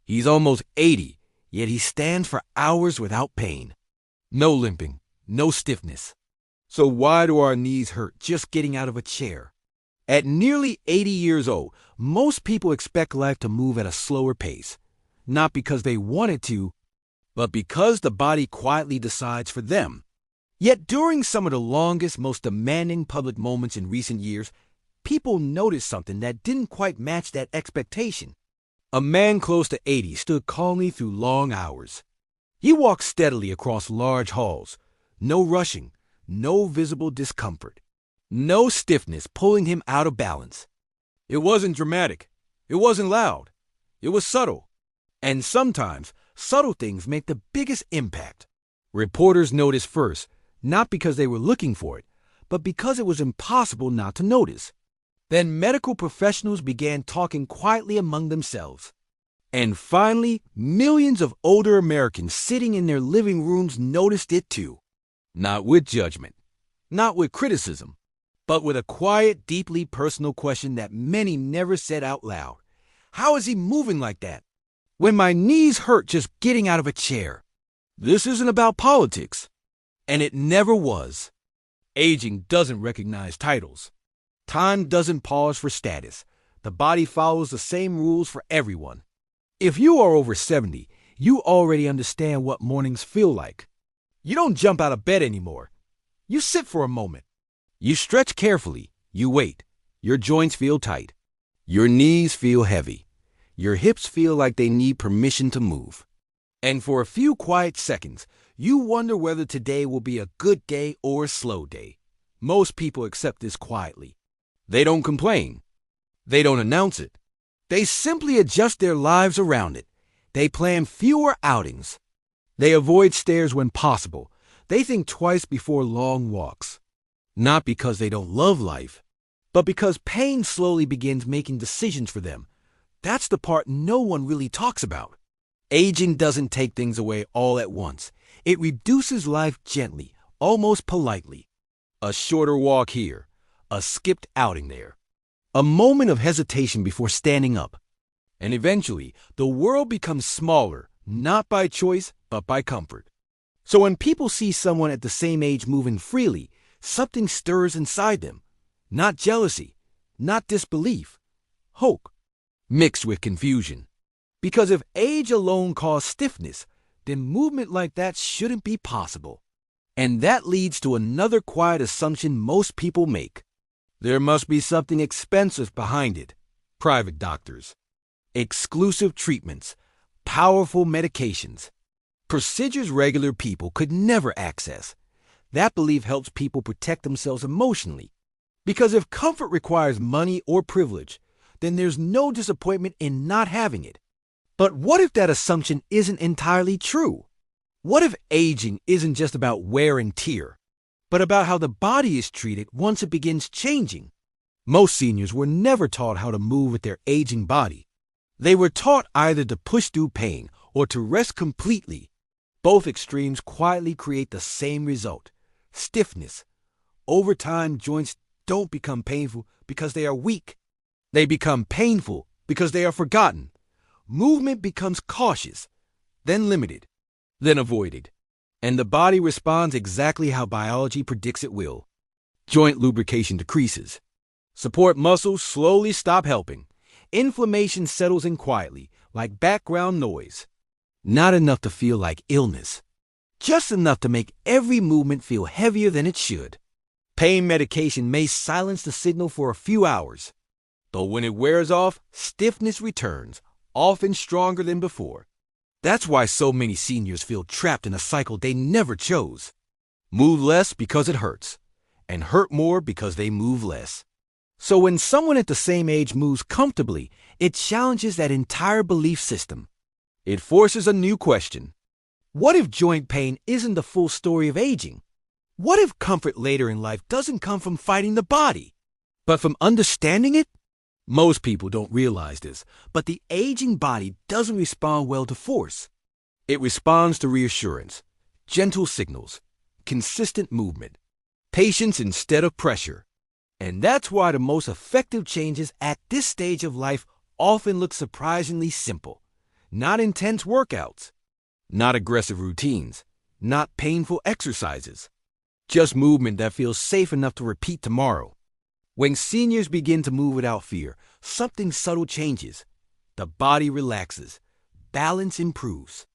He's almost 80, yet he stands for hours without pain. No limping, no stiffness. So why do our knees hurt just getting out of a chair? At nearly 80 years old, most people expect life to move at a slower pace, not because they want it to, but because the body quietly decides for them. Yet during some of the longest, most demanding public moments in recent years, people noticed something that didn't quite match that expectation. A man close to 80 stood calmly through long hours. He walked steadily across large halls, no rushing, no visible discomfort, no stiffness pulling him out of balance. It wasn't dramatic. It wasn't loud. It was subtle. And sometimes, subtle things make the biggest impact. Reporters noticed first, not because they were looking for it, but because it was impossible not to notice. Then medical professionals began talking quietly among themselves. And finally, millions of older Americans sitting in their living rooms noticed it too. Not with judgment, not with criticism, but with a quiet, deeply personal question that many never said out loud. How is he moving like that? When my knees hurt just getting out of a chair. This isn't about politics. And it never was. Aging doesn't recognize titles. Time doesn't pause for status. The body follows the same rules for everyone. If you are over 70, you already understand what mornings feel like. You don't jump out of bed anymore. You sit for a moment. You stretch carefully. You wait. Your joints feel tight. Your knees feel heavy. Your hips feel like they need permission to move. And for a few quiet seconds, you wonder whether today will be a good day or a slow day. Most people accept this quietly. They don't complain. They don't announce it. They simply adjust their lives around it. They plan fewer outings. They avoid stairs when possible. They think twice before long walks. Not because they don't love life, but because pain slowly begins making decisions for them. That's the part no one really talks about. Aging doesn't take things away all at once. It reduces life gently, almost politely. A shorter walk here, a skipped outing there, a moment of hesitation before standing up. And eventually, the world becomes smaller, not by choice, but by comfort. So when people see someone at the same age moving freely, something stirs inside them. Not jealousy, not disbelief, hope, mixed with confusion. Because if age alone caused stiffness, then movement like that shouldn't be possible. And that leads to another quiet assumption most people make. There must be something expensive behind it. Private doctors, exclusive treatments, powerful medications, procedures regular people could never access. That belief helps people protect themselves emotionally. Because if comfort requires money or privilege, then there's no disappointment in not having it. But what if that assumption isn't entirely true? What if aging isn't just about wear and tear, but about how the body is treated once it begins changing? Most seniors were never taught how to move with their aging body. They were taught either to push through pain or to rest completely. Both extremes quietly create the same result: stiffness. Over time, joints don't become painful because they are weak. They become painful because they are forgotten. Movement becomes cautious, then limited, then avoided. And the body responds exactly how biology predicts it will. Joint lubrication decreases. Support muscles slowly stop helping. Inflammation settles in quietly, like background noise. Not enough to feel like illness. Just enough to make every movement feel heavier than it should. Pain medication may silence the signal for a few hours. But when it wears off, stiffness returns, often stronger than before. That's why so many seniors feel trapped in a cycle they never chose. Move less because it hurts, and hurt more because they move less. So when someone at the same age moves comfortably, it challenges that entire belief system. It forces a new question. What if joint pain isn't the full story of aging? What if comfort later in life doesn't come from fighting the body, but from understanding it? Most people don't realize this, but the aging body doesn't respond well to force. It responds to reassurance, gentle signals, consistent movement, patience instead of pressure. And that's why the most effective changes at this stage of life often look surprisingly simple. not intense workouts, not aggressive routines, not painful exercises. Just movement that feels safe enough to repeat tomorrow. When seniors begin to move without fear, something subtle changes. The body relaxes. Balance improves.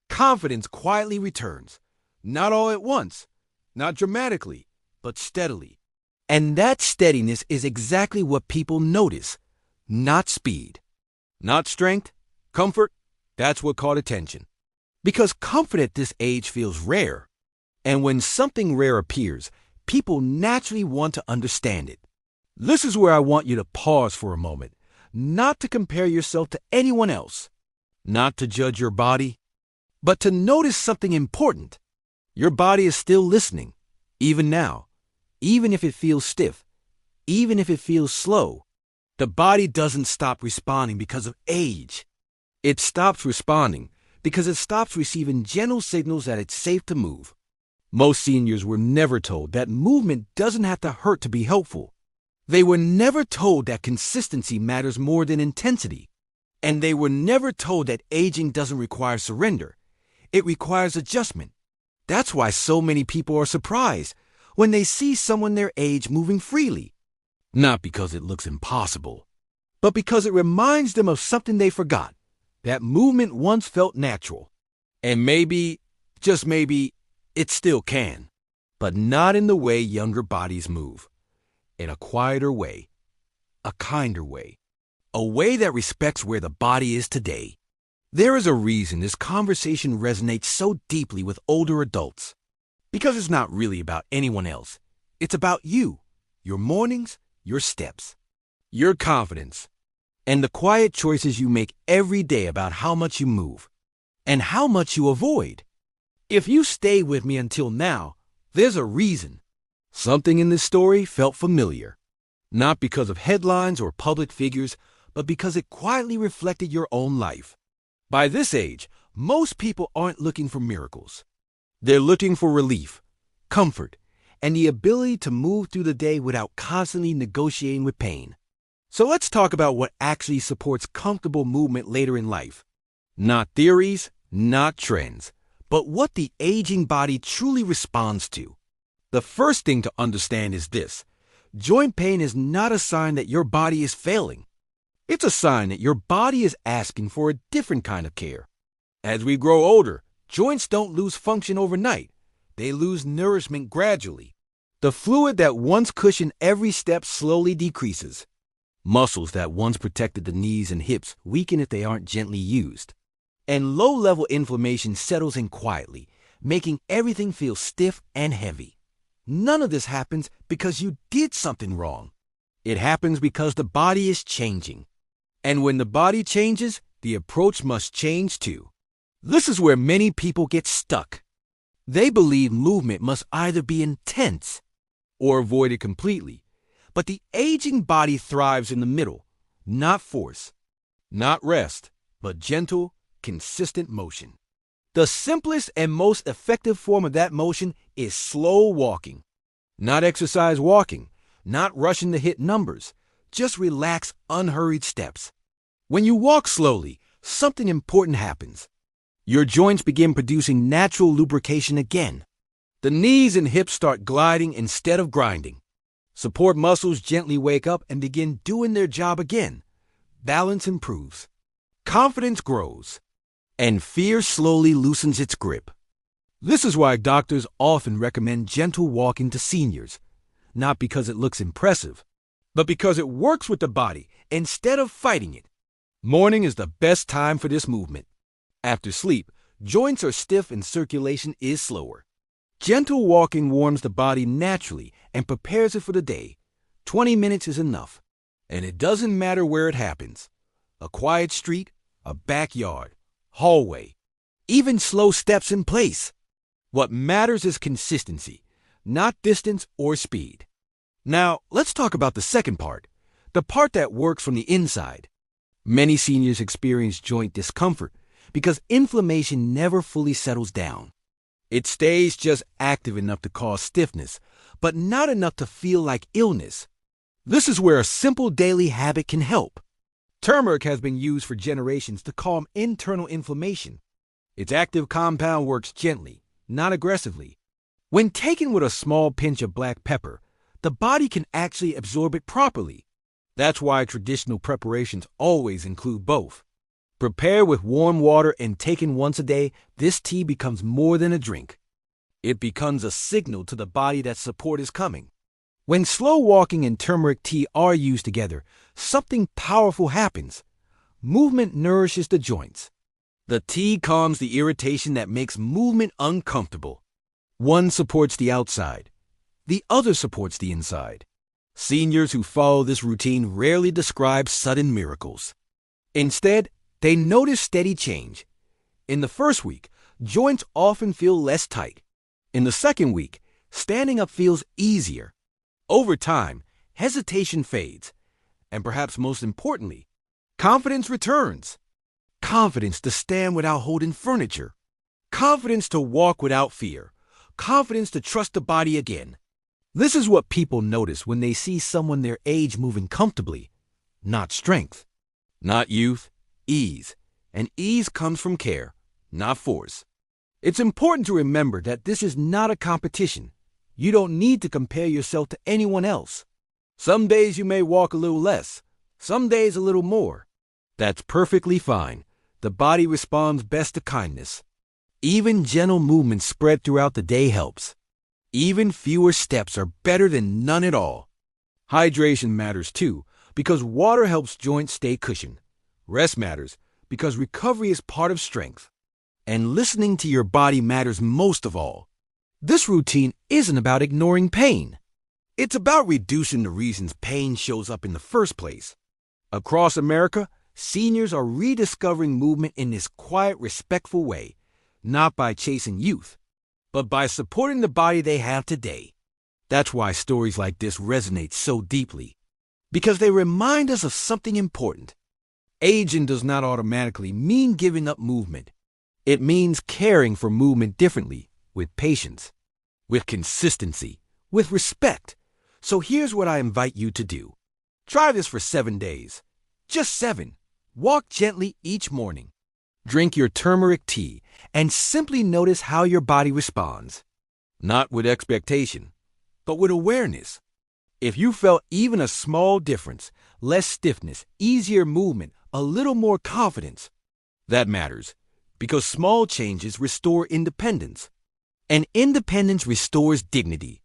Confidence quietly returns. Not all at once, not dramatically, but steadily. And that steadiness is exactly what people notice, not speed. Not strength, comfort, that's what caught attention. Because comfort at this age feels rare. And when something rare appears, people naturally want to understand it. This is where I want you to pause for a moment, not to compare yourself to anyone else, not to judge your body, but to notice something important. Your body is still listening, even now, even if it feels stiff, even if it feels slow. The body doesn't stop responding because of age. It stops responding because it stops receiving gentle signals that it's safe to move. Most seniors were never told that movement doesn't have to hurt to be helpful. They were never told that consistency matters more than intensity. And they were never told that aging doesn't require surrender. It requires adjustment. That's why so many people are surprised when they see someone their age moving freely. Not because it looks impossible, but because it reminds them of something they forgot, that movement once felt natural. And maybe, just maybe, it still can, but not in the way younger bodies move. In a quieter way, a kinder way, a way that respects where the body is today. There is a reason this conversation resonates so deeply with older adults. Because it's not really about anyone else. It's about you, your mornings, your steps, your confidence, and the quiet choices you make every day about how much you move and how much you avoid. If you stay with me until now, there's a reason. Something in this story felt familiar, not because of headlines or public figures, but because it quietly reflected your own life. By this age, most people aren't looking for miracles. They're looking for relief, comfort, and the ability to move through the day without constantly negotiating with pain. So let's talk about what actually supports comfortable movement later in life. Not theories, not trends, but what the aging body truly responds to. The first thing to understand is this: joint pain is not a sign that your body is failing. It's a sign that your body is asking for a different kind of care. As we grow older, joints don't lose function overnight. They lose nourishment gradually. The fluid that once cushioned every step slowly decreases. Muscles that once protected the knees and hips weaken if they aren't gently used. And low-level inflammation settles in quietly, making everything feel stiff and heavy. None of this happens because you did something wrong. It happens because the body is changing. And when the body changes, the approach must change too. This is where many people get stuck. They believe movement must either be intense or avoided completely. But the aging body thrives in the middle, not force, not rest, but gentle, consistent motion. The simplest and most effective form of that motion is slow walking. Not exercise walking, not rushing to hit numbers, just relaxed, unhurried steps. When you walk slowly, something important happens. Your joints begin producing natural lubrication again. The knees and hips start gliding instead of grinding. Support muscles gently wake up and begin doing their job again. Balance improves. Confidence grows. And fear slowly loosens its grip. This is why doctors often recommend gentle walking to seniors. Not because it looks impressive, but because it works with the body instead of fighting it. Morning is the best time for this movement. After sleep, joints are stiff and circulation is slower. Gentle walking warms the body naturally and prepares it for the day. 20 minutes is enough. And it doesn't matter where it happens. A quiet street, a backyard, hallway, even slow steps in place. What matters is consistency, not distance or speed. Now, let's talk about the second part, the part that works from the inside. Many seniors experience joint discomfort because inflammation never fully settles down. It stays just active enough to cause stiffness, but not enough to feel like illness. This is where a simple daily habit can help. Turmeric has been used for generations to calm internal inflammation. Its active compound works gently, not aggressively. When taken with a small pinch of black pepper, the body can actually absorb it properly. That's why traditional preparations always include both. Prepared with warm water and taken once a day, this tea becomes more than a drink. It becomes a signal to the body that support is coming. When slow walking and turmeric tea are used together, something powerful happens. Movement nourishes the joints. The tea calms the irritation that makes movement uncomfortable. One supports the outside. The other supports the inside. Seniors who follow this routine rarely describe sudden miracles. Instead, they notice steady change. In the first week, joints often feel less tight. In the second week, standing up feels easier. Over time, hesitation fades. And perhaps most importantly, confidence returns. Confidence to stand without holding furniture. Confidence to walk without fear. Confidence to trust the body again. This is what people notice when they see someone their age moving comfortably. Not strength. Not youth. Ease. And ease comes from care, not force. It's important to remember that this is not a competition. You don't need to compare yourself to anyone else. Some days you may walk a little less. Some days a little more. That's perfectly fine. The body responds best to kindness. Even gentle movement spread throughout the day helps. Even fewer steps are better than none at all. Hydration matters too, because water helps joints stay cushioned. Rest matters, because recovery is part of strength. And listening to your body matters most of all. This routine isn't about ignoring pain. It's about reducing the reasons pain shows up in the first place. Across America, seniors are rediscovering movement in this quiet, respectful way, not by chasing youth, but by supporting the body they have today. That's why stories like this resonate so deeply, because they remind us of something important. Aging does not automatically mean giving up movement. It means caring for movement differently, with patience, with consistency, with respect. So here's what I invite you to do. Try this for 7 days. Just 7. Walk gently each morning. Drink your turmeric tea and simply notice how your body responds. Not with expectation, but with awareness. If you felt even a small difference, less stiffness, easier movement, a little more confidence, that matters, because small changes restore independence. And independence restores dignity.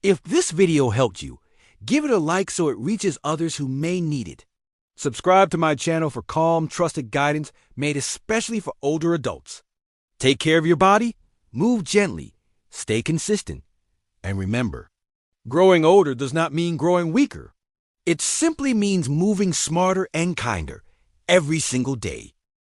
If this video helped you, give it a like so it reaches others who may need it. Subscribe to my channel for calm, trusted guidance made especially for older adults. Take care of your body, move gently, stay consistent, and remember, growing older does not mean growing weaker. It simply means moving smarter and kinder every single day.